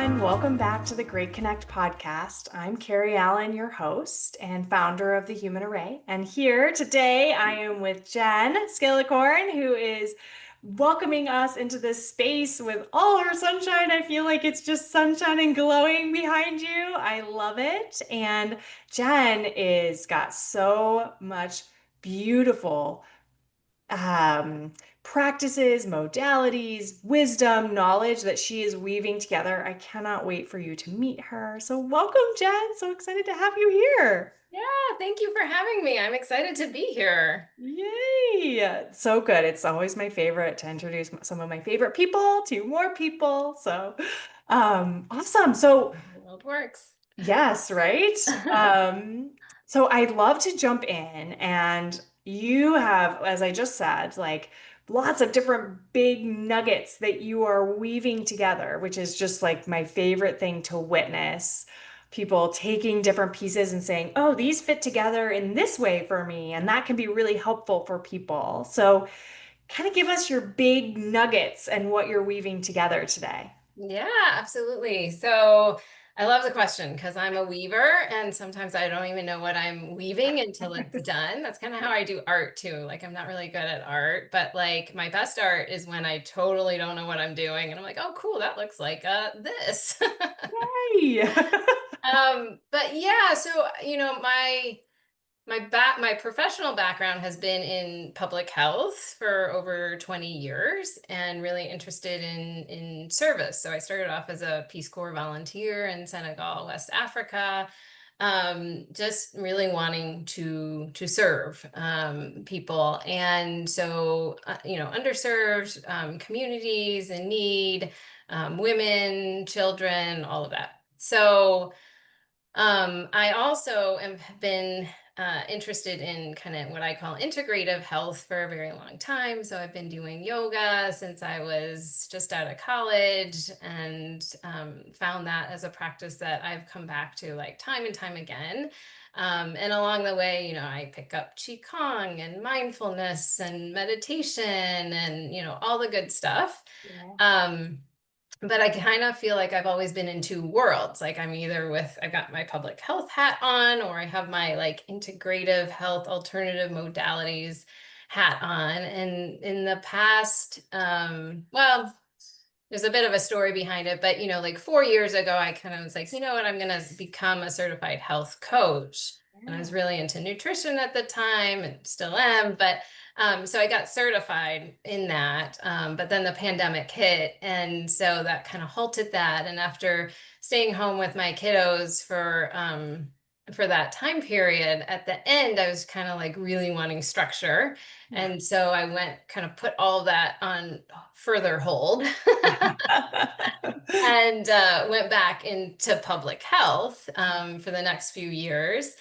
everyone. Welcome back to the Great Connect podcast. I'm Carrie Allen, your host and founder of the Human Array. And here today I am with Jen Skillicorn, who is welcoming us into this space with all her sunshine. I feel like it's just sunshine and glowing behind you. I love it. And Jen is got so much beautiful um, practices, modalities, wisdom, knowledge that she is weaving together. I cannot wait for you to meet her. So, welcome, Jen. So excited to have you here. Yeah, thank you for having me. I'm excited to be here. Yay! So good. It's always my favorite to introduce some of my favorite people to more people. So, awesome. So, The world works. yes, right? So I'd love to jump in, and you have, as I just said, like lots of different big nuggets that you are weaving together, which is just like my favorite thing to witness. People taking different pieces and saying, oh, these fit together in this way for me, and that can be really helpful for people. So, kind of give us your big nuggets and what you're weaving together today. Yeah, absolutely. So I love the question because I'm a weaver and sometimes I don't even know what I'm weaving until it's done. That's kind of how I do art too. Like I'm not really good at art, but like my best art is when I totally don't know what I'm doing and I'm like, oh, cool, that looks like this. Yay! But yeah, so my professional background has been in public health for over 20 years and really interested in service. So I started off as a Peace Corps volunteer in Senegal, West Africa, just really wanting to serve people. And so, underserved communities in need, women, children, all of that. So I also have been interested in kind of what I call integrative health for a very long time. So I've been doing yoga since I was just out of college and found that as a practice that I've come back to like time and time again. And along the way, I pick up Qigong and mindfulness and meditation and, all the good stuff. Yeah. Um, but I kind of feel like I've always been in two worlds. Like I've got my public health hat on, or I have my like integrative health alternative modalities hat on. And in the past, well, there's a bit of a story behind it, but like 4 years ago, I kind of was like, you know what, I'm going to become a certified health coach. And I was really into nutrition at the time and still am, but so I got certified in that. But then the pandemic hit. And so that kind of halted that. And after staying home with my kiddos for that time period, at the end, I was kind of like really wanting structure. Yeah. And so I went kind of put all that on further hold and went back into public health for the next few years.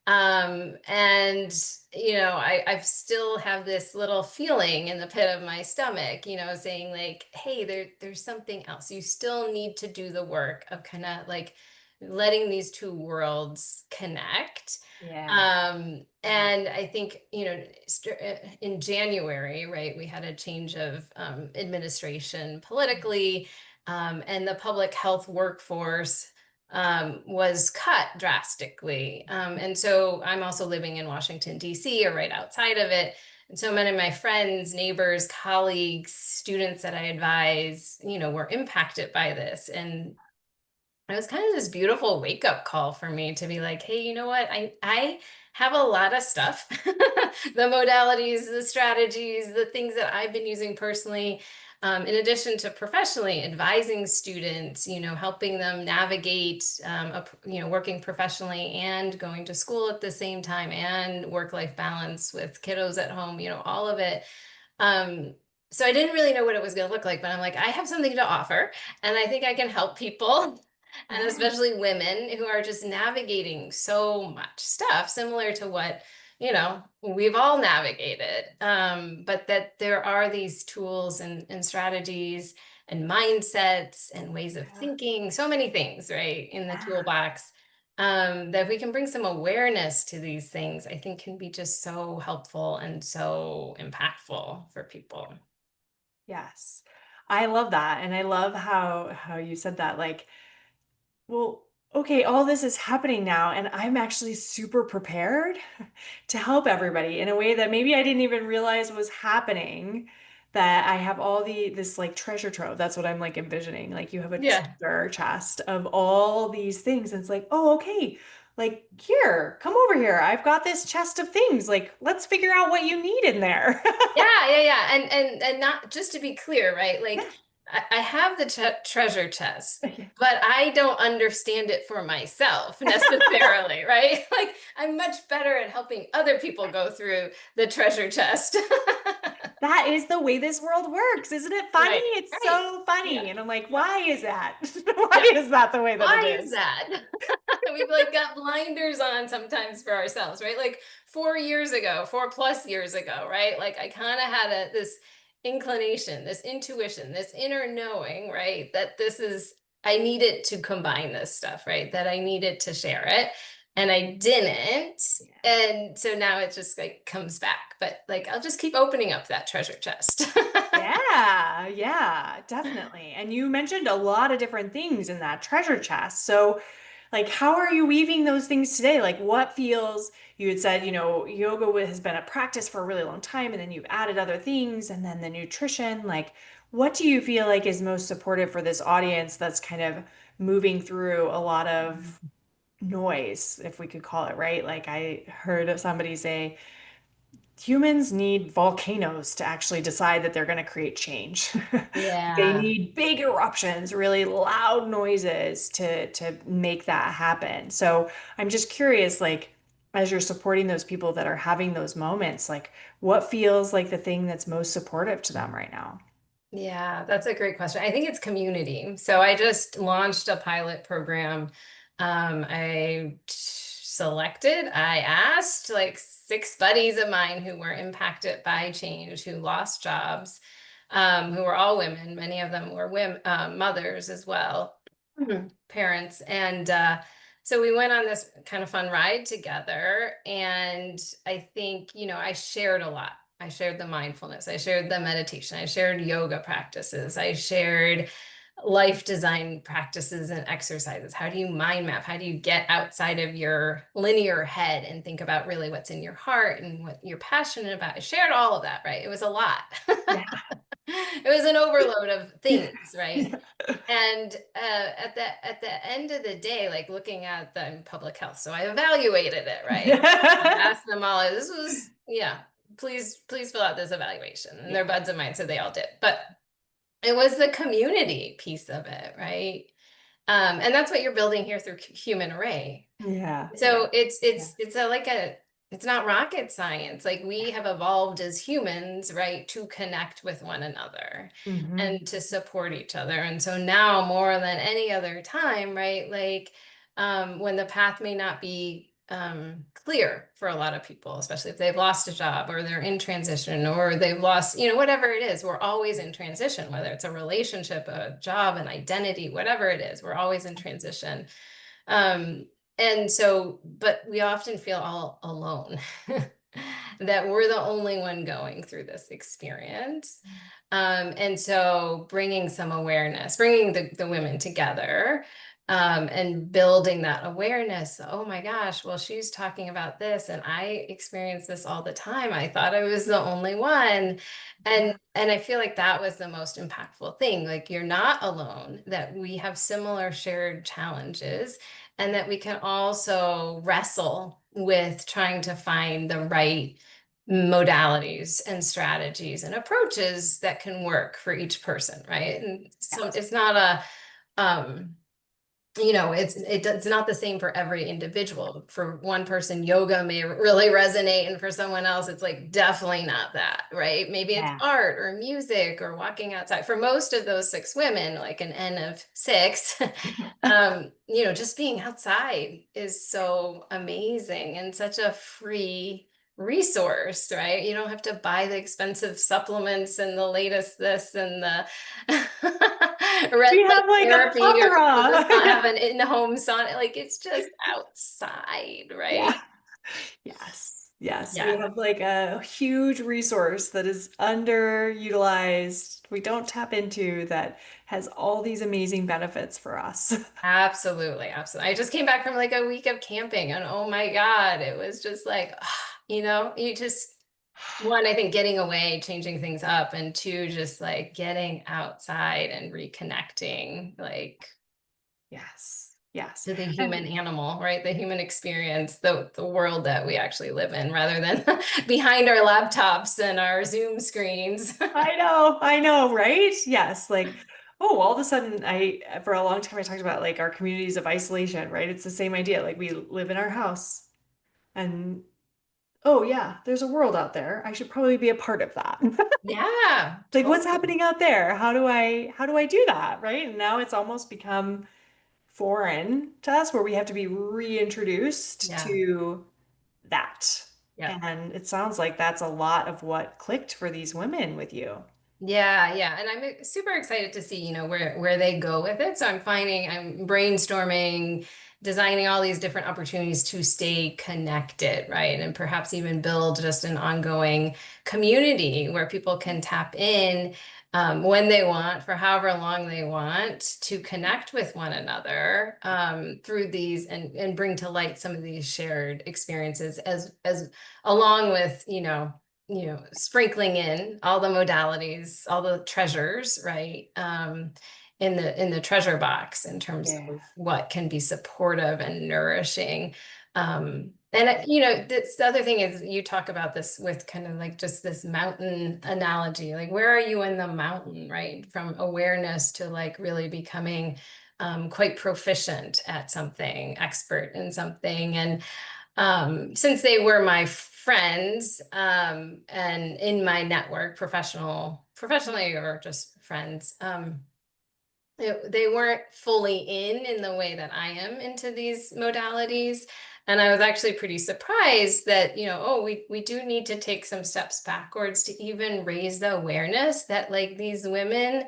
And I've still have this little feeling in the pit of my stomach, saying like, hey, there's something else. You still need to do the work of kind of like letting these two worlds connect. Yeah. Yeah. And I think, in January, right, we had a change of administration politically, and the public health workforce was cut drastically. And so I'm also living in Washington, D.C., or right outside of it. And so many of my friends, neighbors, colleagues, students that I advise, were impacted by this. And it was kind of this beautiful wake up call for me to be like, hey, you know what? I have a lot of stuff, the modalities, the strategies, the things that I've been using personally, in addition to professionally advising students, helping them navigate, working professionally and going to school at the same time and work-life balance with kiddos at home, all of it. Um, so I didn't really know what it was going to look like, but I'm like, I have something to offer, and I think I can help people, and Yeah. especially women who are just navigating so much stuff, similar to what, we've all navigated. But that there are these tools and strategies and mindsets and ways of Yeah. thinking, so many things, right, in the Yeah. toolbox, that we can bring some awareness to these things, I think can be just so helpful and so impactful for people. Yes. I love that. And I love how you said that. Like, well, okay, all this is happening now, and I'm actually super prepared to help everybody in a way that maybe I didn't even realize was happening. That I have all this like treasure trove. That's what I'm like envisioning. Like you have a Yeah. treasure chest of all these things. And it's like, oh, okay. Like here, come over here. I've got this chest of things. Like, let's figure out what you need in there. Yeah. And not just to be clear, right? Yeah. Like I have the treasure chest, but I don't understand it for myself necessarily, right? Like I'm much better at helping other people go through the treasure chest. That is the way this world works. Isn't it funny? Right. It's Right. so Yeah. funny. And I'm like, Yeah. why is that? Why Yeah. is that the way that it Why is is? that? We've like got blinders on sometimes for ourselves, right? Like 4 years ago, 4+ years ago, right? Like I kind of had this inclination, this intuition, this inner knowing, right? That I needed to combine this stuff, right? That I needed to share it. And I didn't. Yeah. And so now it just like comes back. But like I'll just keep opening up that treasure chest. Yeah, yeah, definitely. And you mentioned a lot of different things in that treasure chest. So, like, how are you weaving those things today? Like, what feels, you had said, yoga has been a practice for a really long time, and then you've added other things, and then the nutrition. Like, what do you feel like is most supportive for this audience that's kind of moving through a lot of noise, if we could call it, right? Like, I heard of somebody say, humans need volcanoes to actually decide that they're going to create change. They Yeah. need big eruptions, really loud noises to make that happen. So I'm just curious, like, as you're supporting those people that are having those moments, like, what feels like the thing that's most supportive to them right now? Yeah, that's a great question. I think it's community. So I just launched a pilot program. I asked like 6 buddies of mine who were impacted by change, who lost jobs, who were all women. Many of them were women, mothers as well, parents. And so we went on this kind of fun ride together. And I think, I shared a lot. I shared the mindfulness, I shared the meditation, I shared yoga practices, I shared life design practices and exercises. How do you mind map? How do you get outside of your linear head and think about really what's in your heart and what you're passionate about? I shared all of that, right? It was a lot. Yeah. It was an overload of Yeah. things, right? And at the end of the day, like looking at the public health, so I evaluated it, right? I Yeah. asked them all, this was, yeah, please fill out this evaluation. And they're Yeah. buds of mine, so they all did. But it was the community piece of it, right? And that's what you're building here through Human Array. Yeah. So Yeah. it's not rocket science. Like we have evolved as humans, right, to connect with one another Hmm. and to support each other. And so now more than any other time, right, like when the path may not be clear for a lot of people, especially if they've lost a job or they're in transition or they've lost, whatever it is, we're always in transition, whether it's a relationship, a job, an identity, whatever it is, we're always in transition. Um, and so, but we often feel all alone, that we're the only one going through this experience. And so bringing some awareness, bringing the women together, and building that awareness. Oh my gosh, well, she's talking about this, and I experience this all the time. I thought I was the only one. Yeah. And I feel like that was the most impactful thing. Like you're not alone, that we have similar shared challenges, and that we can also wrestle with trying to find the right modalities and strategies and approaches that can work for each person, right? And so Yes. it's not um it's not the same for every individual. For one person, yoga may really resonate, and for someone else, it's like definitely not that, right? Maybe it's Yeah. art or music or walking outside. For most of those 6 women, like an N of 6, just being outside is so amazing and such a free resource, right? You don't have to buy the expensive supplements and the latest this and the red We light have like a therapy or plethora. just not have an in-home sauna. Like it's just outside, Yeah. right? Yes. Yes, we Yeah, have like a huge resource that is underutilized. We don't tap into that has all these amazing benefits for us. absolutely, absolutely. I just came back from like a week of camping, and oh my God, it was just like, you just one, I think getting away, changing things up, and two, just like getting outside and reconnecting, like Yes, yes. to the And human animal, right? The human experience, the world that we actually live in, rather than behind our laptops and our Zoom screens. I know, right? Yes, like, oh, all of a sudden, for a long time, I talked about like our communities of isolation, right? It's the same idea. Like, we live in our house, and oh, yeah, there's a world out there. I should probably be a part of that. Yeah, Like, what's totally. happening out there? How do I do that, right? And now it's almost become foreign to us where we have to be reintroduced Yeah, to that. yeah. And it sounds like that's a lot of what clicked for these women with you. Yeah, yeah. And I'm super excited to see, where they go with it. So I'm brainstorming, designing all these different opportunities to stay connected, right? And perhaps even build just an ongoing community where people can tap in when they want, for however long they want, to connect with one another through these and bring to light some of these shared experiences as along with, sprinkling in all the modalities, all the treasures, right? In the treasure box in terms Yeah. of what can be supportive and nourishing. This the other thing is you talk about this with kind of like just this mountain analogy, like where are you in the mountain, right? From awareness to like really becoming quite proficient at something, expert in something. And since they were my friends, and in my network, professionally or just friends, they weren't fully in the way that I am into these modalities. And I was actually pretty surprised that, oh, we do need to take some steps backwards to even raise the awareness that like these women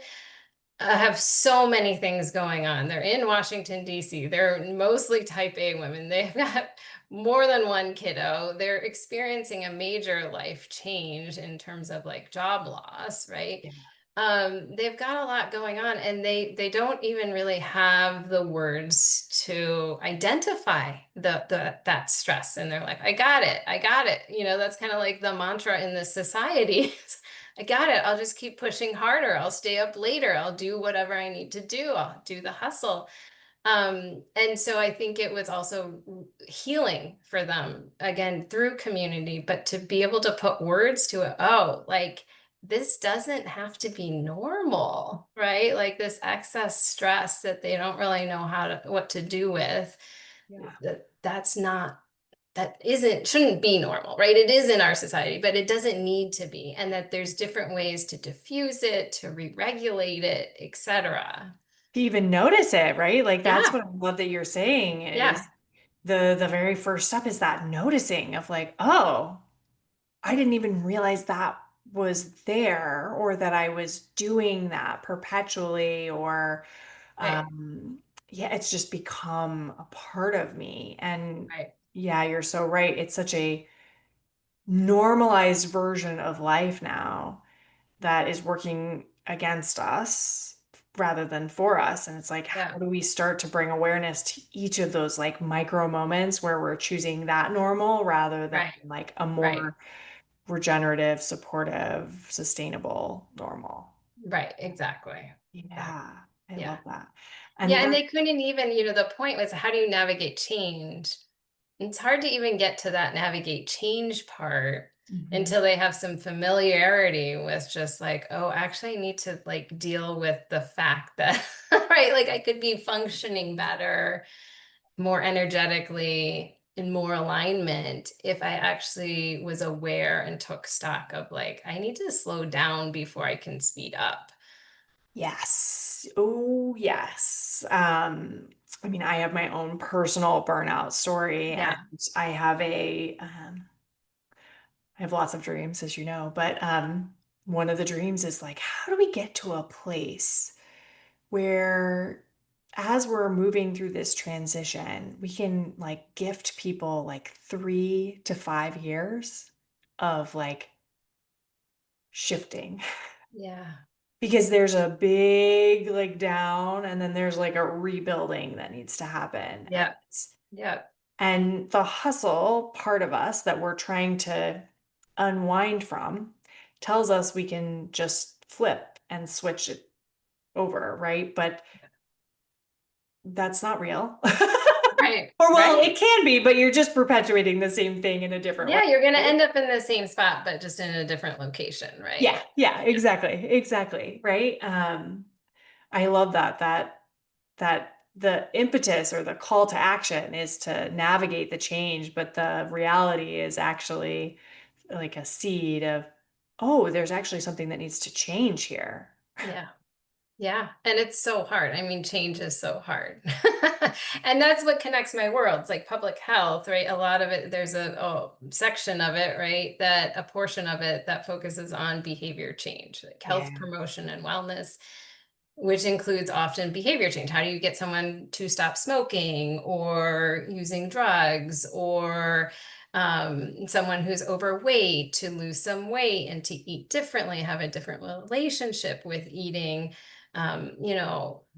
have so many things going on. They're in Washington, D.C. They're mostly type A women. They've got more than one kiddo. They're experiencing a major life change in terms of like job loss, right? Yeah. They've got a lot going on, and they don't even really have the words to identify that stress in their life. I got it. I got it. That's kind of like the mantra in this society. I got it. I'll just keep pushing harder. I'll stay up later. I'll do whatever I need to do. I'll do the hustle. And so I think it was also healing for them again through community, but to be able to put words to it. Oh, like this doesn't have to be normal, right? Like this excess stress that they don't really know what to do with. Yeah. That's not that isn't shouldn't be normal, right? It is in our society, but it doesn't need to be, and that there's different ways to diffuse it, to re-regulate it, etc. To even notice it, right? Like that's Yeah, what I love that you're saying is yeah, the very first step is that noticing of like, oh, I didn't even realize that was there or that I was doing that perpetually or right, yeah, it's just become a part of me. And right, yeah, you're so right. It's such a normalized version of life now that is working against us rather than for us. And it's like, yeah, how do we start to bring awareness to each of those like micro moments where we're choosing that normal rather than right, like a right, more regenerative, supportive, sustainable normal? right, exactly, exactly. Yeah, I Yeah, love that. yeah, And and that, they couldn't even, the point was, how do you navigate change? It's hard to even get to that navigate change part mhm. until they have some familiarity with just like, oh, actually I need to like deal with the fact that, right, like I could be functioning better, more energetically, in more alignment if I actually was aware and took stock of like, I need to slow down before I can speed up. Yes. Oh, yes. I mean, I have my own personal burnout story, and Yeah, I have lots of dreams, as you know, but one of the dreams is like, how do we get to a place where as we're moving through this transition, we can like gift people like 3 to 5 years of like shifting Yeah. because there's a big like down and then there's like a rebuilding that needs to happen. And Yeah. Yeah. and the hustle part of us that we're trying to unwind from tells us we can just flip and switch it over, right? But that's not real. Right. Or well, Right. it can be, but you're just perpetuating the same thing in a different way. Yeah, you're going to Right? end up in the same spot, but just in a different location, Yeah, right? yeah, Yeah. exactly. Exactly. Right. I love that the impetus or the call to action is to navigate the change, but the reality is actually like a seed of, oh, there's actually something that needs to change here. Yeah. Yeah, and it's so hard. I mean, change is so hard. And that's what connects my worlds, like public health, right? A lot of it, there's a section of it, right? That a portion of it that focuses on behavior change, like Yeah. health promotion and wellness, which includes often behavior change. How do you get someone to stop smoking or using drugs, or someone who's overweight to lose some weight and to eat differently, have a different relationship with eating,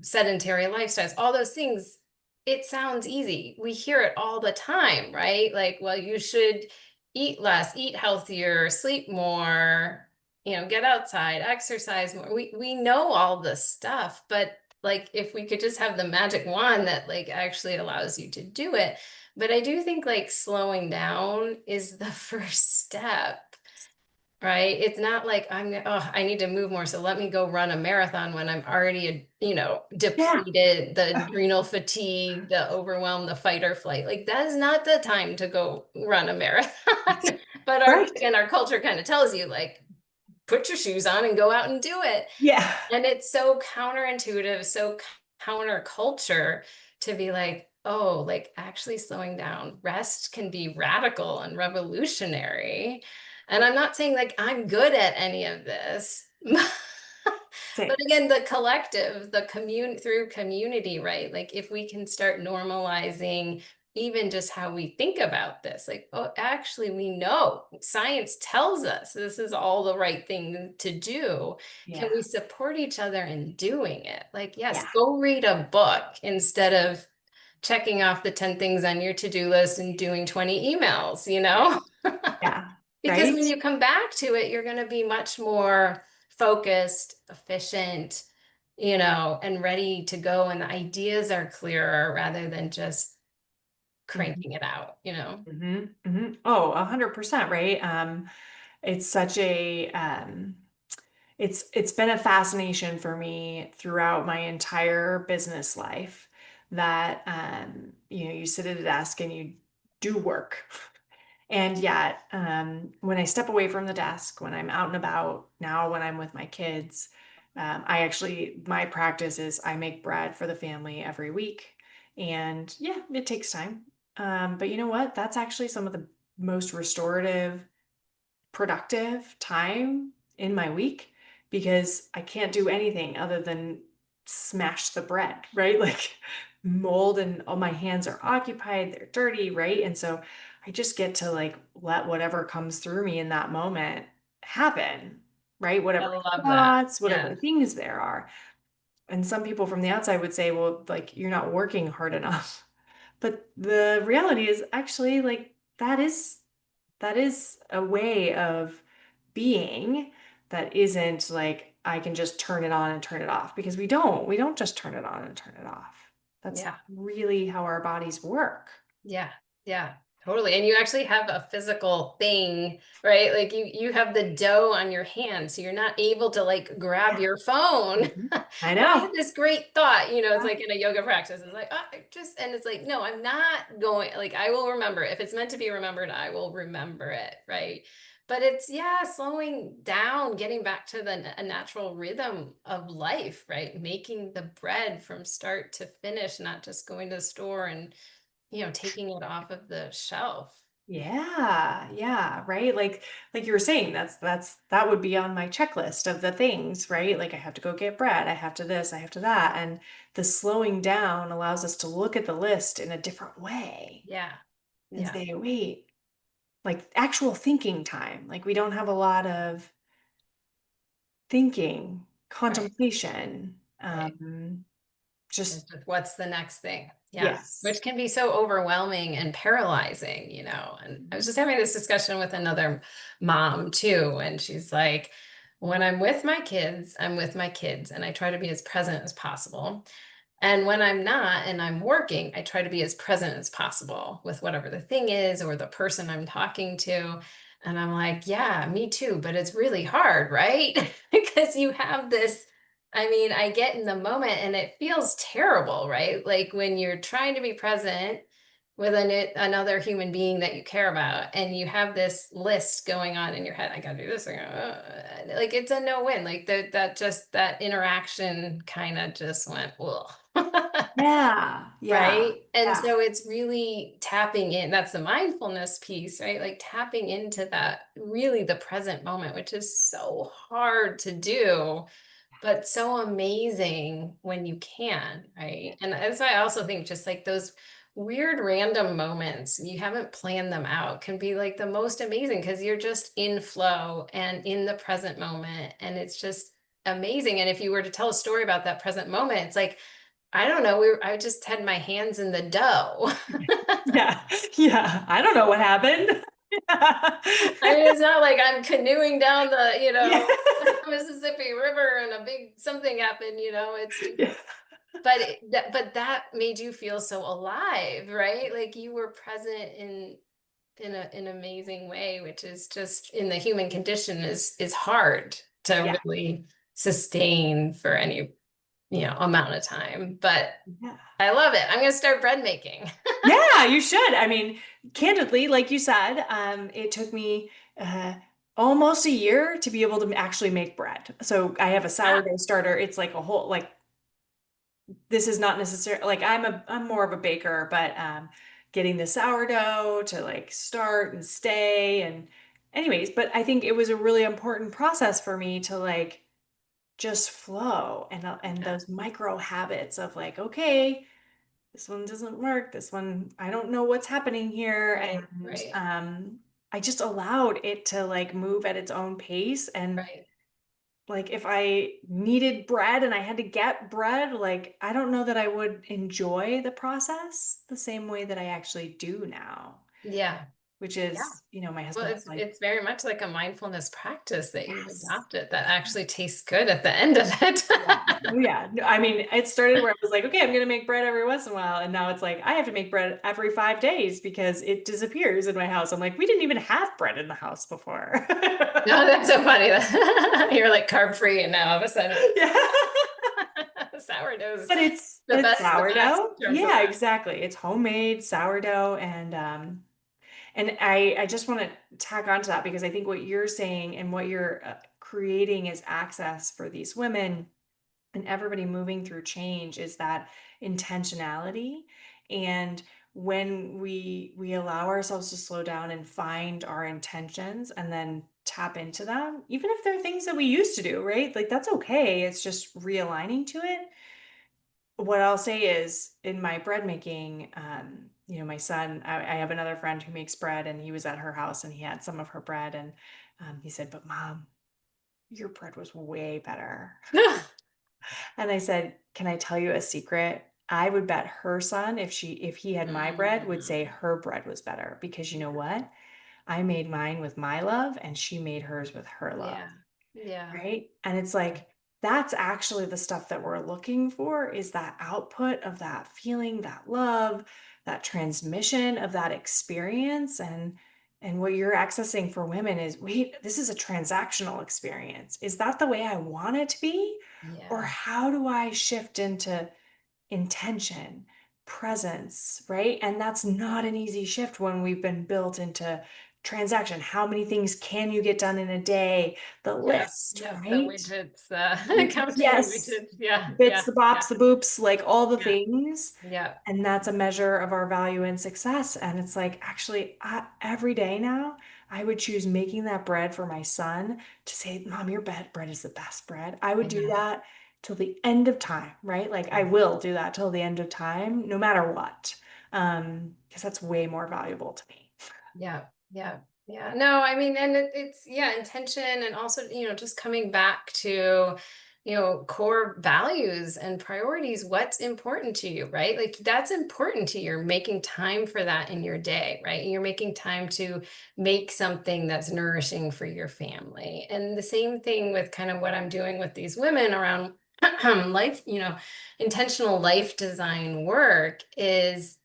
sedentary lifestyles, all those things. It sounds easy. We hear it all the time, right? Like, well, you should eat less, eat healthier, sleep more, get outside, exercise more. We know all this stuff, but like if we could just have the magic wand that like actually allows you to do it. But I do think like slowing down is the first step. Right. It's not like I need to move more. So let me go run a marathon when I'm already, Yeah. depleted, the adrenal fatigue, the overwhelm, the fight or flight. Like that is not the time to go run a marathon. But Right. our culture kind of tells you like, put your shoes on and go out and do it. Yeah. And it's so counterintuitive, so counterculture to be like, oh, like actually slowing down. Rest can be radical and revolutionary. And I'm not saying like I'm good at any of this. But Same. again, the collective, the through community, right? Like if we can start normalizing even just how we think about this, like, oh, actually, we know science tells us this is all the right thing to do. Can Yeah. we support each other in doing it? Like, yes, Yeah. go read a book instead of checking off the 10 things on your to-do list and doing 20 emails, Yeah. Yeah. because Right. when you come back to it, you're going to be much more focused, efficient, and ready to go. And the ideas are clearer rather than just Mhm. cranking it out. Mhm. Mhm. Oh, 100%, right? It's such a it's been a fascination for me throughout my entire business life that you sit at a desk and you do work. And yet, when I step away from the desk, when I'm out and about, now when I'm with my kids, my practice is I make bread for the family every week. And yeah, it takes time. But you know what? That's actually some of the most restorative, productive time in my week because I can't do anything other than smash the bread, right? Like mold and all my hands are occupied, they're dirty, right? And so I just get to like let whatever comes through me in that moment happen, right? I Whatever love that. thoughts, whatever Yeah. things there are. And some people from the outside would say, well, like you're not working hard enough. But the reality is actually like that is a way of being that isn't like I can just turn it on and turn it off because we don't just turn it on and turn it off. That's Yeah. not really how our bodies work. Yeah, yeah, totally. And you actually have a physical thing, right? Like you have the dough on your hand, so you're not able to like grab Yeah. your phone. Mhm. I And I know. had this great thought, it's Yeah. like in a yoga practice. It's like, and it's like, no, I'm not going, like, I will remember. If it's meant to be remembered, I will remember it, right? But it's, yeah, slowing down, getting back to a natural rhythm of life, right? Making the bread from start to finish, not just going to the store and taking it off of the shelf. Yeah, yeah, right. Like you were saying, that would be on my checklist of the things, right? Like I have to go get bread, I have to this, I have to that. And the slowing down allows us to look at the list in a different way Yeah. and Yeah. say, wait, like actual thinking time. Like we don't have a lot of thinking, Right. contemplation, Right. It's just just what's the next thing? Yeah. yes. Which can be so overwhelming and paralyzing, you know. And I was just having this discussion with another mom too. And she's like, when I'm with my kids, I'm with my kids and I try to be as present as possible. And when I'm not and I'm working, I try to be as present as possible with whatever the thing is or the person I'm talking to. And I'm like, yeah, me too. But it's really hard, right? Because you have this. I mean, I get in the moment and it feels terrible, right? Like when you're trying to be present with another human being that you care about and you have this list going on in your head. I gotta do this. Like it's a no win. Like that interaction kind of just went, well. Yeah, yeah, Right. And yeah, so it's really tapping in. That's the mindfulness piece, right? Like tapping into that really the present moment, which is so hard to do, but so amazing when you can, right? And that's why I also think just like those weird random moments, you haven't planned them out, can be like the most amazing because you're just in flow and in the present moment. And it's just amazing. And if you were to tell a story about that present moment, it's like, I don't know. I just had my hands in the dough. yeah, yeah. I don't know what happened. I mean, it's not like I'm canoeing down the, Yeah. Mississippi River and a big something happened, it's just, Yeah. but that made you feel so alive, right? Like you were present in an amazing way, which is just in the human condition is hard to Yeah. really sustain for any, amount of time. But Yeah. I love it. I'm going to start bread making. Yeah, you should. I mean, candidly, like you said, it took me uh, almost a year to be able to actually make bread. So I have a sourdough starter. It's like a whole, like, this is not necessarily like I'm more of a baker, but getting the sourdough to like start and stay and anyways, but I think it was a really important process for me to like just flow and Yeah. those micro habits of like, okay, this one doesn't work. This one, I don't know what's happening here. Right, And right, I just allowed it to like move at its own pace. And right. like if I needed bread and I had to get bread, like I don't know that I would enjoy the process the same way that I actually do now, Yeah. which Yeah. is, my Well, husband's it's like, it's very much like a mindfulness practice that you've yes. adopted that actually tastes good at the end of it. Yeah. Oh, yeah. No, I mean, it started where I was like, okay, I'm gonna make bread every once in a while. And now it's like I have to make bread every 5 days because it disappears in my house. I'm like, we didn't even have bread in the house before. No, that's so funny. You're like carb free, and now all of a sudden, Yeah. sourdough's But it's the it's best of the best sourdough. in terms of Yeah, that. exactly. It's homemade sourdough and I just want to tack on to that because I think what you're saying and what you're creating is access for these women and everybody moving through change is that intentionality. And when we allow ourselves to slow down and find our intentions and then tap into them, even if they're things that we used to do, right? Like that's okay. It's just realigning to it. What I'll say is in my bread making, my son, I have another friend who makes bread and he was at her house and he had some of her bread and he said, but mom, your bread was way better. And I said, "Can I tell you a secret? I would bet her son if he had my bread would say Mm, her bread was better because you know yeah, what? I made mine with my love and she made hers with her love." yeah, yeah, Right? And it's like that's actually the stuff that we're looking for is that output of that feeling, that love, that transmission of that experience and what you're accessing for women is wait, this is a transactional experience. Is that the way I want it to be? Or yeah, how do I shift into intention, presence, right? And that's not an easy shift when we've been built into transaction. How many things can you get done in a day? The Yeah, list, yeah, the right? widgets, Widgets, counting the yes. widgets. Yeah, The bits, yeah, the yeah, bops, the boops, like all the yeah, things. yeah, And that's a measure of our value and success. And it's like, actually, every day now, I would choose making that bread for my son to say, Mom, your bread is the best bread. I would do yeah, that till the end of time, right? Like I yeah. will do that till the end of time, no matter what. Because that's way more valuable to me. Yeah, yeah, yeah. No, I mean, and it's yeah, intention, and also, just coming back to, core values and priorities. What's important to you, right? Like that's important to you. You're making time for that in your day, right? You're making time to make something that's nourishing for your family. And the same thing with kind of what I'm doing with these women around life, intentional life design work is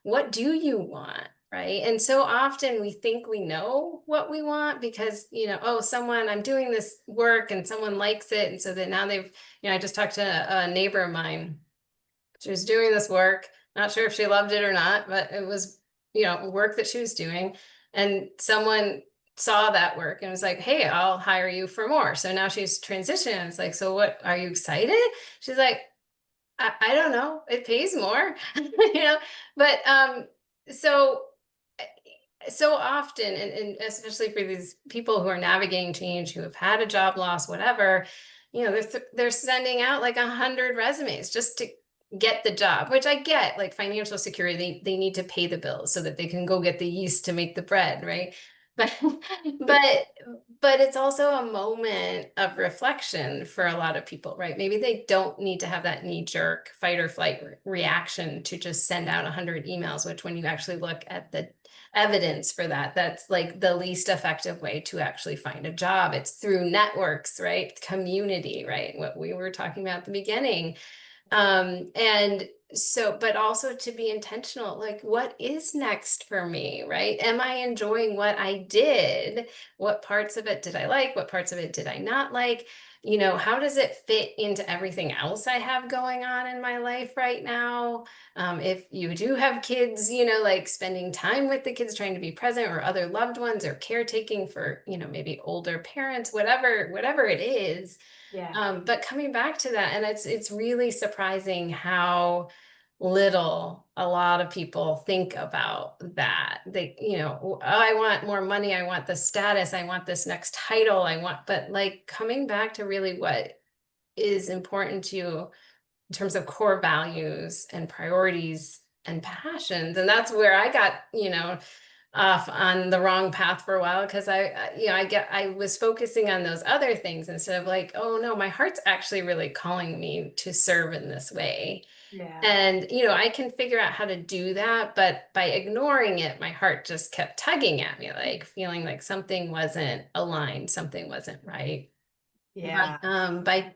what do you want? Right. And so often we think we know what we want because, oh, I'm doing this work and someone likes it. And so that now I just talked to a neighbor of mine. She was doing this work, not sure if she loved it or not, but it was, work that she was doing. And someone saw that work and was like, hey, I'll hire you for more. So now she's transitioning. It's like, so what, are you excited? She's like, I don't know. It pays more, but so so often, and especially for these people who are navigating change, who have had a job loss, whatever, they're sending out like 100 resumes just to get the job, which I get, like financial security, they need to pay the bills so that they can go get the yeast to make the bread, right? But but but it's also a moment of reflection for a lot of people, right? Maybe they don't need to have that knee jerk fight or flight reaction to just send out 100 emails, which when you actually look at the evidence for that, that's like the least effective way to actually find a job. It's through networks, right? Community, right? What we were talking about at the beginning. And so, but also to be intentional, like what is next for me, right? Am I enjoying what I did? What parts of it did I like? What parts of it did I not like? How does it fit into everything else I have going on in my life right now? If you do have kids, like spending time with the kids, trying to be present, or other loved ones, or caretaking for, maybe older parents, whatever it is. Yeah. But coming back to that, and it's really surprising how little a lot of people think about that. They, oh, I want more money, I want the status, I want this next title, but like coming back to really what is important to you in terms of core values and priorities and passions. And that's where I got, off on the wrong path for a while because I was focusing on those other things instead of like, oh no, my heart's actually really calling me to serve in this way. Yeah. And I can figure out how to do that, but by ignoring it, my heart just kept tugging at me, like feeling like something wasn't aligned, something wasn't right. Yeah. But by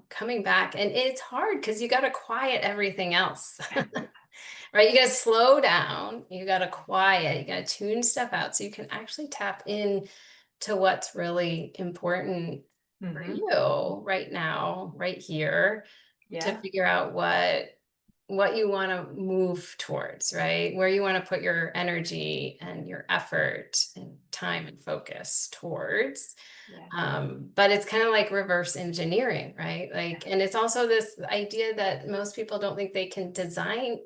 coming back, and it's hard because you got to quiet everything else. Right? You got to slow down, you got to quiet, you got to tune stuff out so you can actually tap in to what's really important for Hmm. you right now, right here, to Yeah. figure out what you want to move towards, right? Where you want to put your energy and your effort and time and focus towards. Yeah. But it's kind of like reverse engineering, right? Like, and it's also this idea that most people don't think they can design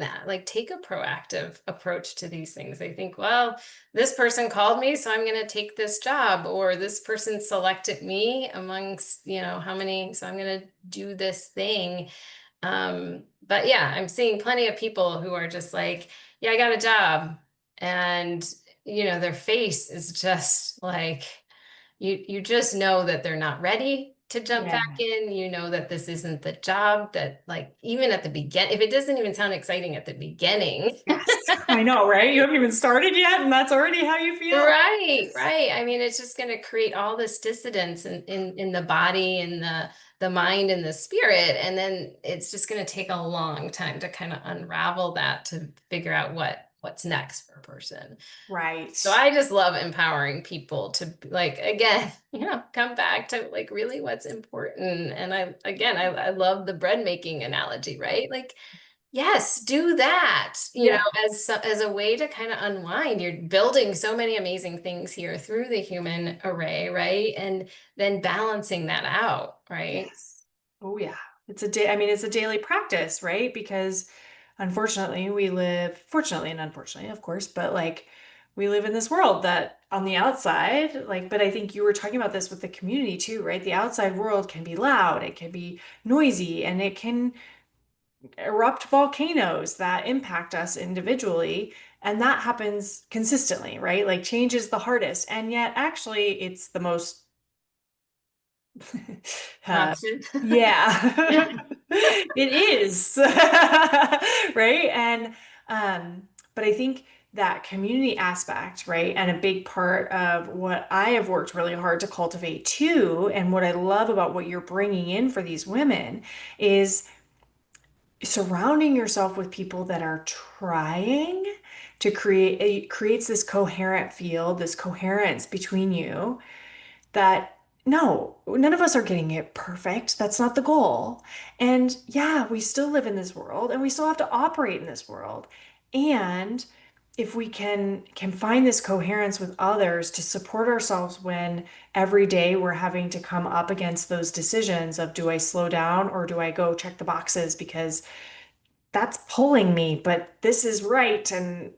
that, like take a proactive approach to these things. They think, well, this person called me, so I'm going to take this job, or this person selected me amongst, how many, so I'm going to do this thing. But yeah, I'm seeing plenty of people who are just like, yeah, I got a job. And, their face is just like, you just know that they're not ready to jump Yeah. back in. You know that this isn't the job that, like, even at the begin, if it doesn't even sound exciting at the beginning. Yes. I know, right? You haven't even started yet, and that's already how you feel. Right, Yes. right. I mean, it's just going to create all this dissidence in the body and the mind and the spirit. And then it's just going to take a long time to kind of unravel that to figure out what's next for a person. So Right. I just love empowering people to, like, again, come back to like really what's important. And I love the bread making analogy, right? Like yes, do that, Yeah. as a way to kind of unwind. You're building so many amazing things here through the human array, right? And then balancing that out, right? Yes. Oh yeah. It's a day, I mean, it's a daily practice, right? Because unfortunately we live, fortunately and unfortunately, of course, but like we live in this world that on the outside, like, but I think you were talking about this with the community too, right? The outside world can be loud, it can be noisy, and it can erupt volcanoes that impact us individually. And that happens consistently, right? Like change is the hardest. And yet, actually, it's the most Uh, Constant. Yeah. yeah, it is. Right? And but I think that community aspect, right? And a big part of what I have worked really hard to cultivate too, and what I love about what you're bringing in for these women is surrounding yourself with people that are trying to create it creates this coherent field, this coherence between you that no, none of us are getting it perfect. That's not the goal. And yeah, we still live in this world and we still have to operate in this world. And if we can find this coherence with others to support ourselves when every day we're having to come up against those decisions of do I slow down or do I go check the boxes because that's pulling me, but this is right. And,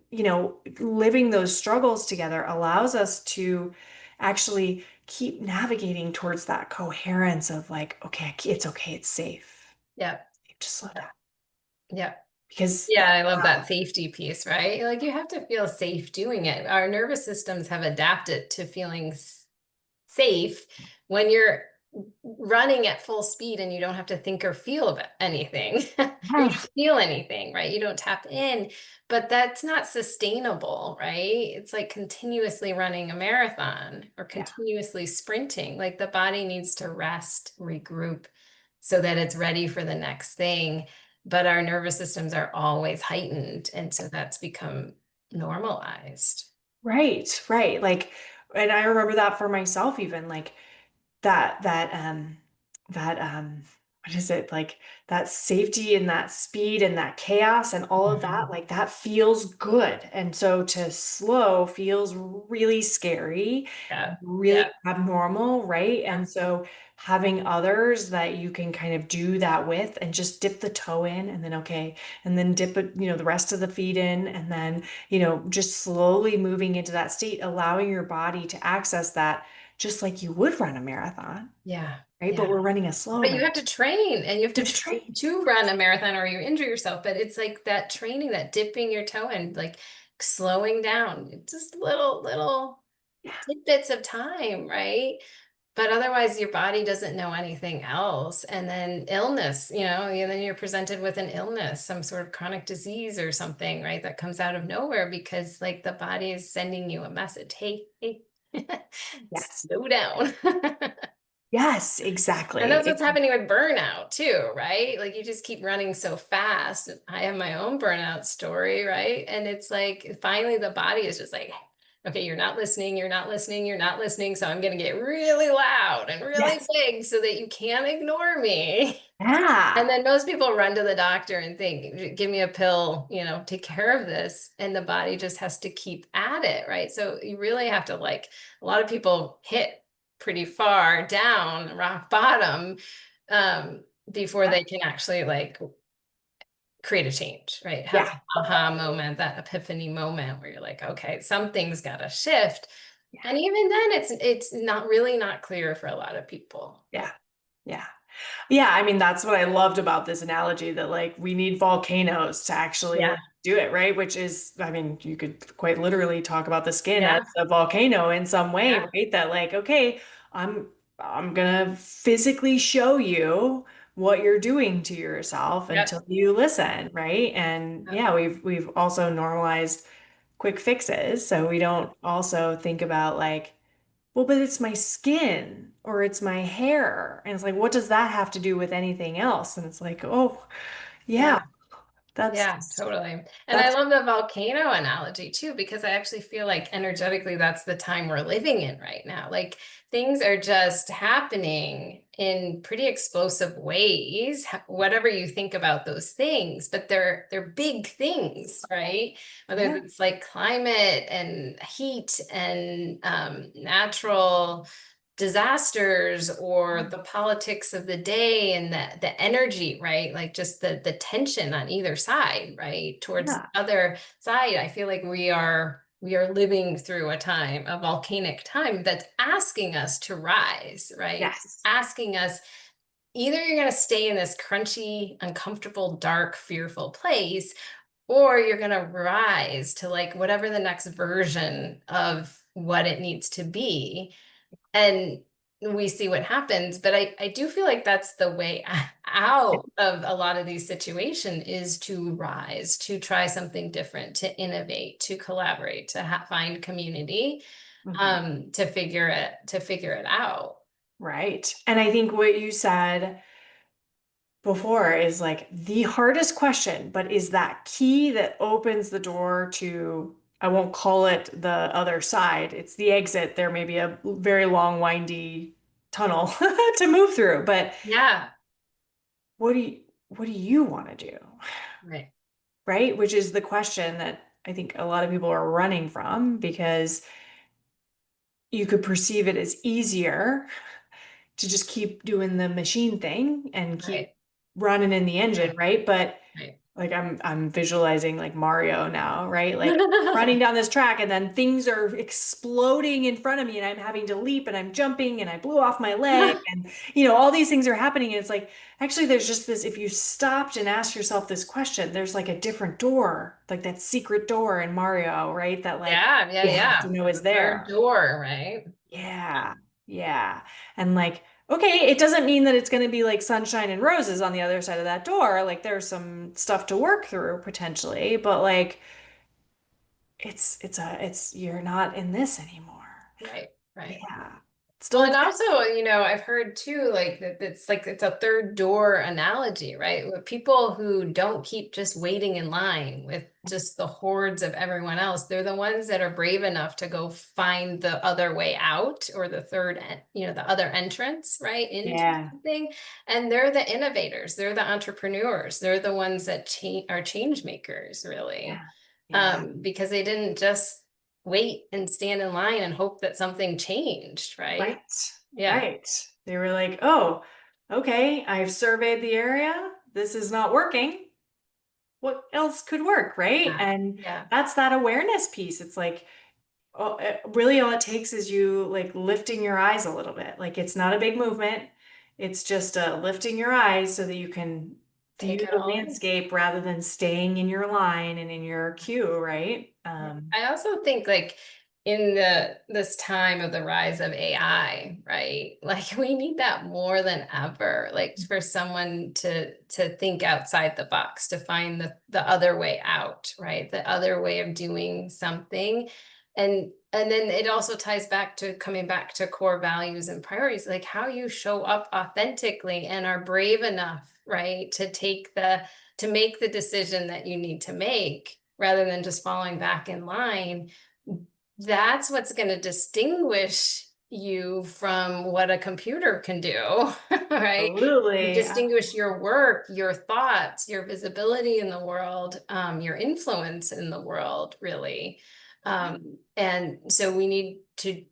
living those struggles together allows us to actually keep navigating towards that coherence of like, it's okay, it's safe. Yeah. Just slow down. Yeah. Because, Yeah, I love that safety piece, right? Like you have to feel safe doing it. Our nervous systems have adapted to feeling safe when you're running at full speed and you don't have to think or feel about anything. You yeah, don't feel anything, right? You don't tap in, but that's not sustainable, right? It's like continuously running a marathon or yeah, continuously sprinting. Like the body needs to rest, regroup so that it's ready for the next thing. But our nervous systems are always heightened. And so that's become normalized. right, right. Like, and I remember that for myself, even like that what is it like that safety and that speed and that chaos and all of that Mhm. like that feels good and so to slow feels really scary Yeah. really Yeah. abnormal, right? And so having others that you can kind of do that with and just dip the toe in and then okay and then dip it the rest of the feet in and then just slowly moving into that state allowing your body to access that just like you would run a marathon, Yeah. right? But Yeah. we're running a slow But you marathon. have to train and you have You to have to train train. to run a marathon or you injure yourself. But it's like that training, that dipping your toe in, like slowing down, just little Yeah. tidbits of time, right? But otherwise, your body doesn't know anything else. And then illness, and then you're presented with an illness, some sort of chronic disease or something, right? That comes out of nowhere because like the body is sending you a message. Hey, hey, Yes. slow down. Yes, And exactly. that's what's happening with burnout too, right? Like you just keep running so fast. I have my own burnout story, right? And it's like finally the body is just like, okay, you're not listening, you're not listening, you're not listening. So I'm going to get really loud and really Yes. big so that you can't ignore me. And Yeah. then most people run to the doctor and think, give me a pill, take care of this. And the body just has to keep at it, right? So you really have to like, a lot of people hit pretty far down rock bottom before they can actually like create a change, right? Have Yeah. that aha moment, that epiphany moment where you're like, okay, something's got to shift. Yeah. And even then it's not clear for a lot of people. Yeah. Yeah. Yeah, I mean, that's what I loved about this analogy that like we need volcanoes to actually Yeah. like do it, right? Which is, I mean, you could quite literally talk about the skin as Yeah. a volcano in some way, Yeah. right? That like, okay, I'm I'm gonna physically show you what you're doing to yourself Yep. until you listen, right? And Yep. yeah, we've also normalized quick fixes, so we don't also think about like well, but it's my skin or it's my hair. And it's like, what does that have to do with anything else? And it's like, oh, yeah, Yeah. Yeah, totally. And I That's, love the volcano analogy too, because I actually feel like energetically that's the time we're living in right now. Like things are just happening in pretty explosive ways, whatever you think about those things, but they're big things, right? Whether yeah, it's like climate and heat and natural disasters or the politics of the day and the energy, right? Like just the tension on either side, right? Towards the yeah, other side. I feel like we are living through a volcanic time that's asking us to rise, right? yes. Asking us either you're going to stay in this crunchy, uncomfortable, dark, fearful place, or you're going to rise to like whatever the next version of what it needs to be, and we see what happens. But I do feel like that's the way out of a lot of these situations is to rise, to try something different, to innovate, to collaborate, to find community, Mhm. to figure it out. Right. And I think what you said before is like the hardest question, but is that key that opens the door to, I won't call it the other side. It's the exit. There may be a very long, windy tunnel to move through, but Yeah. what do you want to do? Right. Right? Which is the question that I think a lot of people are running from because you could perceive it as easier to just keep doing the machine thing and keep Right. running in the engine, Right. right? But Right. like I'm visualizing like Mario now, right? Like running down this track and then things are exploding in front of me and I'm having to leap and I'm jumping and I blew off my leg and all these things are happening and it's like actually there's just this if you stopped and asked yourself this question, there's like a different door, like that secret door in Mario, right? That like Yeah. Yeah. you have to Yeah. know is The third there. door, right? Yeah. Yeah. And like, okay, it doesn't mean that it's going to be like sunshine and roses on the other side of that door. Like there's some stuff to work through potentially, but like it's you're not in this anymore. Right. Right. Yeah. It Well, still and exists. also, I've heard too, like that it's a third door analogy, right? With people who don't keep just waiting in line with just the hordes of everyone else, they're the ones that are brave enough to go find the other way out or the other entrance, right, into Yeah. something. And they're the innovators, they're the entrepreneurs, they're the ones that are change makers, really, Yeah. Yeah. because they didn't just wait and stand in line and hope that something changed, right? Right. Yeah, Right. They were like, "Oh, okay, I've surveyed the area. This is not working. What else could work?" Right? yeah, And yeah. that's that awareness piece. It's like really all it takes is you like lifting your eyes a little bit. Like it's not a big movement. It's just lifting your eyes so that you can Take view it the all in. landscape rather than staying in your line and in your queue, right? Yeah. I also think like in this time of the rise of AI, right? Like we need that more than ever. Like for someone to think outside the box, to find the other way out, right? The other way of doing something. And then it also ties back to coming back to core values and priorities, like how you show up authentically and are brave enough, right? To make the decision that you need to make rather than just falling back in line. That's what's going to distinguish you from what a computer can do, right? Absolutely. Distinguish your work, your thoughts, your visibility in the world, your influence in the world, really. And so we need to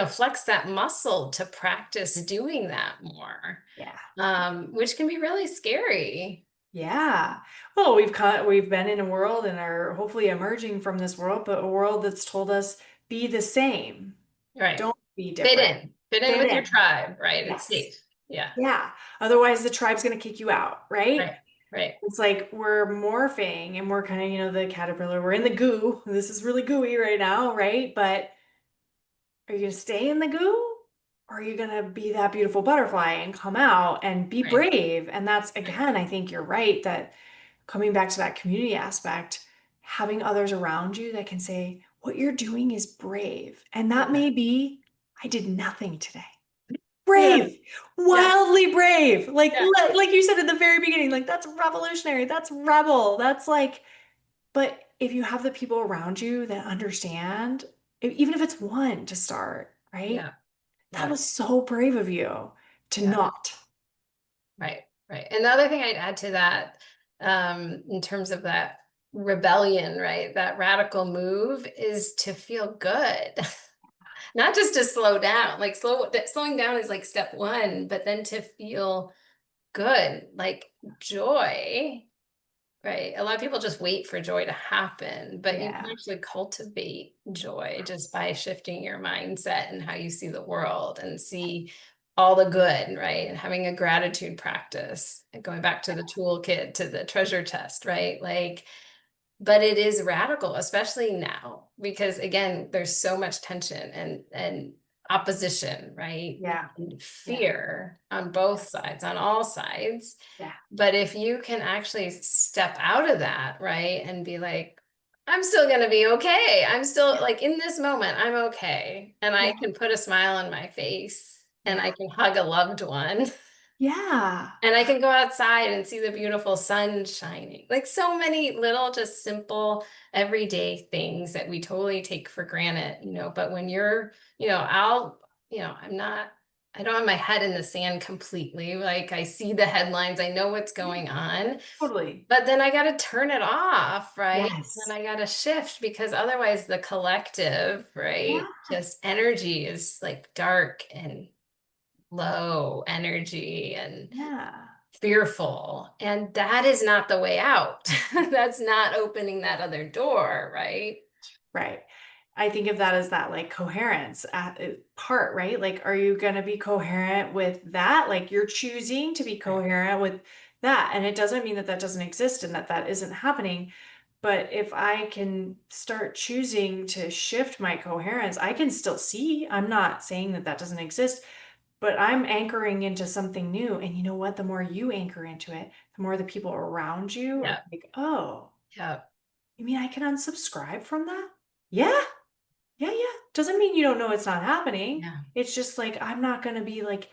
flex that muscle to practice doing that more, Yeah. which can be really scary. Yeah. Well, we've been in a world and are hopefully emerging from this world, but a world that's told us be the same. Right. Don't be Fit different. in. Fit in Fit with your in. tribe, right? It's Yes. safe. Yeah. Yeah. Otherwise, the tribe's going to kick you out, right? Right. Right. It's like we're morphing and we're kind of, the caterpillar. We're in the goo. This is really gooey right now, right? But are you going to stay in the goo? Or are you going to be that beautiful butterfly and come out and be Right. brave? And that's, Right. again, I think you're right that coming back to that community aspect, having others around you that can say, what you're doing is brave. And that Yeah. may be, I did nothing today. Yeah. brave, Yeah. wildly brave. Yeah. Like you said at the very beginning, like that's revolutionary, that's rebel, that's like, but if you have the people around you that understand, even if it's one to start, right? Yeah. That Yeah. was so brave of you to Yeah. not. Right. Right. And the other thing I'd add to that, in terms of that rebellion, right? That radical move is to feel good. Not just to slow down. Like slowing down is like step one, but then to feel good, like joy. Right. A lot of people just wait for joy to happen, but you can Yeah. actually cultivate joy just by shifting your mindset and how you see the world and see all the good, right? And having a gratitude practice, and going back to the toolkit, to the treasure chest, right? Like, but it is radical, especially now, because again, there's so much tension and opposition, right? Yeah. And Yeah. fear on both sides, on all sides. Yeah. But if you can actually step out of that, right, and be like, I'm still going to be okay. I'm still like in this moment, I'm okay. And I Yeah. can put a smile on my face and Yeah. I can hug a loved one Yeah. and I can go outside and see the beautiful sun shining. Like so many little, just simple, everyday things that we totally take for granted, but when you're, I'm not, I don't have my head in the sand completely. Like I see the headlines, I know what's going on, Totally. but then I got to turn it off, right? Then Yes. I got to shift because otherwise the collective, right? Yes. Just energy is like dark and low energy and Yeah. fearful. And that is not the way out. That's not opening that other door, right? Right. I think of that as that like coherence part, right? Like, are you going to be coherent with that? Like, you're choosing to be Right. coherent with that. And it doesn't mean that that doesn't exist and that that isn't happening. But if I can start choosing to shift my coherence, I can still see. I'm not saying that that doesn't exist, but I'm anchoring into something new. And you know what? The more you anchor into it, the more the people around you are Yeah. like, oh, Yeah. you mean I can unsubscribe from that? Yeah. Yeah, yeah. Doesn't mean you don't know it's not happening. Yeah. It's just like I'm not going to be like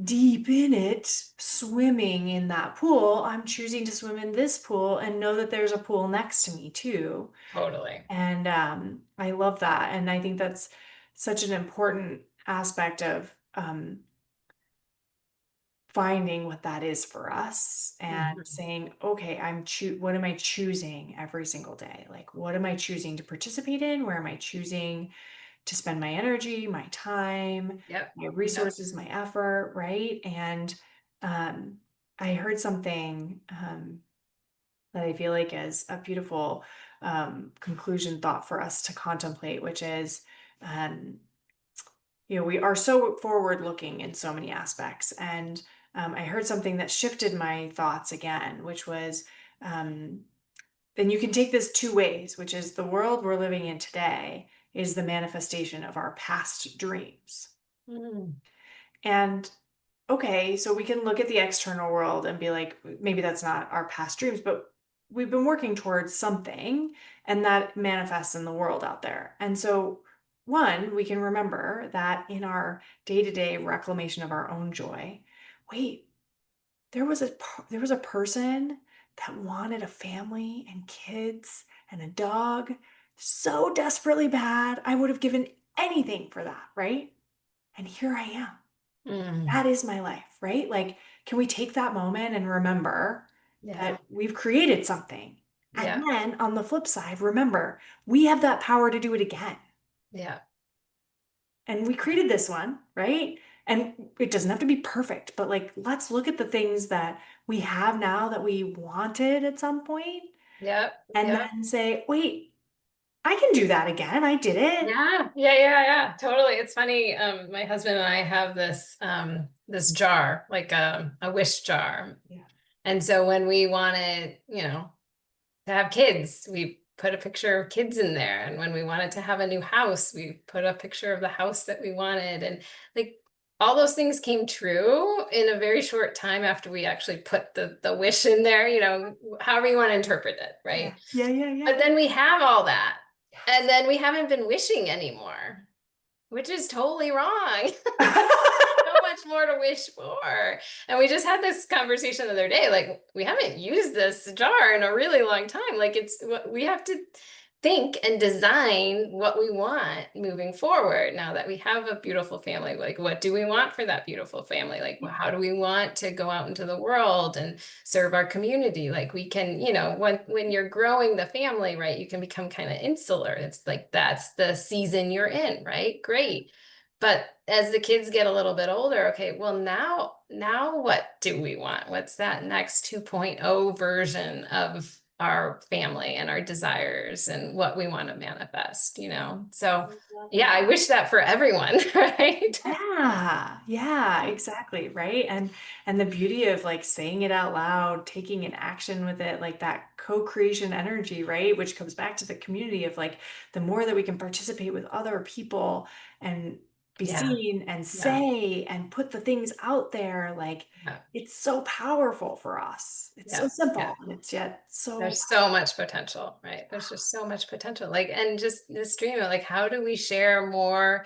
deep in it, swimming in that pool. I'm choosing to swim in this pool and know that there's a pool next to me too. Totally. And I love that. And I think that's such an important aspect of finding what that is for us and Mhm. saying, okay, what am I choosing every single day? Like, what am I choosing to participate in? Where am I choosing to spend my energy, my time, Yep. my Yep. resources, my effort, right? And um, I heard something that I feel like is a beautiful conclusion thought for us to contemplate, which is, um, we are so forward looking in so many aspects. And I heard something that shifted my thoughts again, which was, um, then you can take this two ways, which is the world we're living in today is the manifestation of our past dreams. Mm. And okay, so we can look at the external world and be like, maybe that's not our past dreams, but we've been working towards something and that manifests in the world out there. And so, one, we can remember that in our day to day reclamation of our own joy, wait, there was a person that wanted a family and kids and a dog so desperately bad. I would have given anything for that, right? And here I am. Mm. That is my life, right? Like, can we take that moment and remember Yeah. that we've created something? And Yeah. then on the flip side, remember, we have that power to do it again. Yeah. And we created this one, right? And it doesn't have to be perfect, but like, let's look at the things that we have now that we wanted at some point Yep. and Yep. then say, wait, I can do that again. I did it. Yeah, yeah, yeah, yeah, totally. It's funny. My husband and I have this jar, like a wish jar. Yeah. And so when we wanted, to have kids, we put a picture of kids in there. And when we wanted to have a new house, we put a picture of the house that we wanted. And like all those things came true in a very short time after we actually put the wish in there, however you want to interpret it, Yeah. right? Yeah. Yeah. But Yeah. then we have all that. And Yes. then we haven't been wishing anymore, which is totally wrong. So much more to wish for. And we just had this conversation the other day, like we haven't used this jar in a really long time. Like we have to think and design what we want moving forward now that we have a beautiful family. Like what do we want for that beautiful family? Like how do we want to go out into the world and serve our community? Like we can, when you're growing the family, right, you can become kind of insular. It's like that's the season you're in, right? Great. But as the kids get a little bit older, okay, well now what do we want? What's that next 2.0 version of our family and our desires and what we want to manifest? So I love yeah, I that. wish that for everyone, right? Yeah, yeah, exactly, right? And the beauty of like saying it out loud, taking an action with it, like that co-creation energy, right? Which comes back to the community of like the more that we can participate with other people and be Yeah, seen and yeah, say and put the things out there, like yeah, it's so powerful for us. It's so yeah, yeah. simple and it's yet so There's so much potential, right? There's just so much potential. Like, and just this dream of like, how do we share more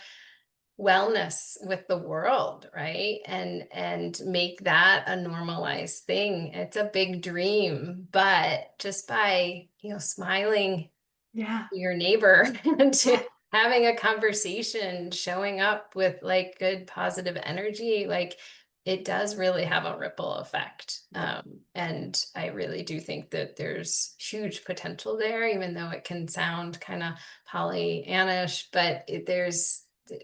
wellness with the world, right? And make that a normalized thing. It's a big dream, but just by, smiling yeah. your neighbor and Yeah, to having a conversation, showing up with like good positive energy, like it does really have a ripple effect. And I really do think that there's huge potential there, even though it can sound kind of Pollyannish, but that's the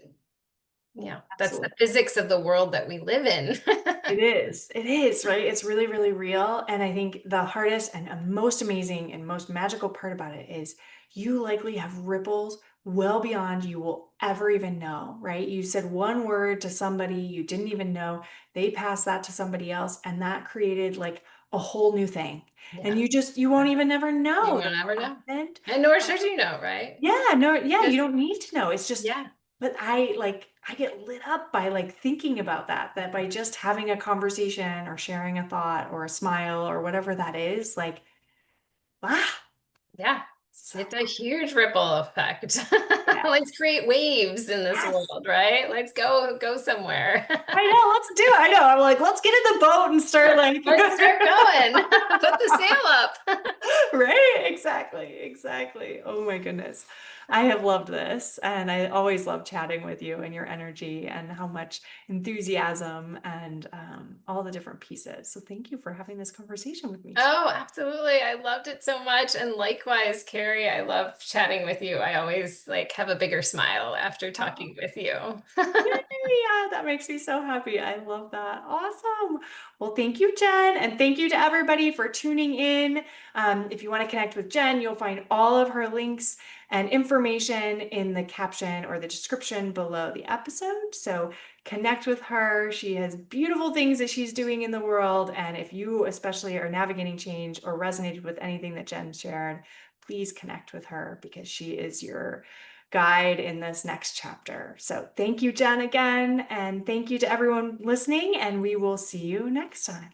absolutely. physics of the world that we live in. It is. It is, right? It's really, really real. And I think the hardest and most amazing and most magical part about it is you likely have ripples well beyond you will ever even know, right? You said one word to somebody you didn't even know, they passed that to somebody else, and that created like a whole new thing. And Yeah. you won't even never You know that won't ever it know. happened. And nor should you know, right? Yeah, no, yeah, you Just, don't need to know. It's just, yeah. but I get lit up by like thinking about that by just having a conversation or sharing a thought or a smile or whatever that is, like, wow. Yeah, So it's a huge ripple effect. yeah. Let's create waves in this Yes. world, right? Let's go somewhere. I know, let's do it. I know. I'm like, let's get in the boat and start like Let's start going. Put the sail up. right? Exactly. Exactly. Oh my goodness. I have loved this, and I always love chatting with you and your energy and how much enthusiasm and all the different pieces. So thank you for having this conversation with me today. Oh, absolutely. I loved it so much. And likewise, Carrie, I love chatting with you. I always like have a bigger smile after Oh, talking with you. yay! Yeah, that makes me so happy. I love that. Awesome. Well, thank you, Jen. And thank you to everybody for tuning in. If you want to connect with Jen, you'll find all of her links and information in the caption or the description below the episode. So connect with her. She has beautiful things that she's doing in the world. And if you especially are navigating change or resonated with anything that Jen shared, please connect with her because she is your guide in this next chapter. So thank you, Jen, again. And thank you to everyone listening. And we will see you next time.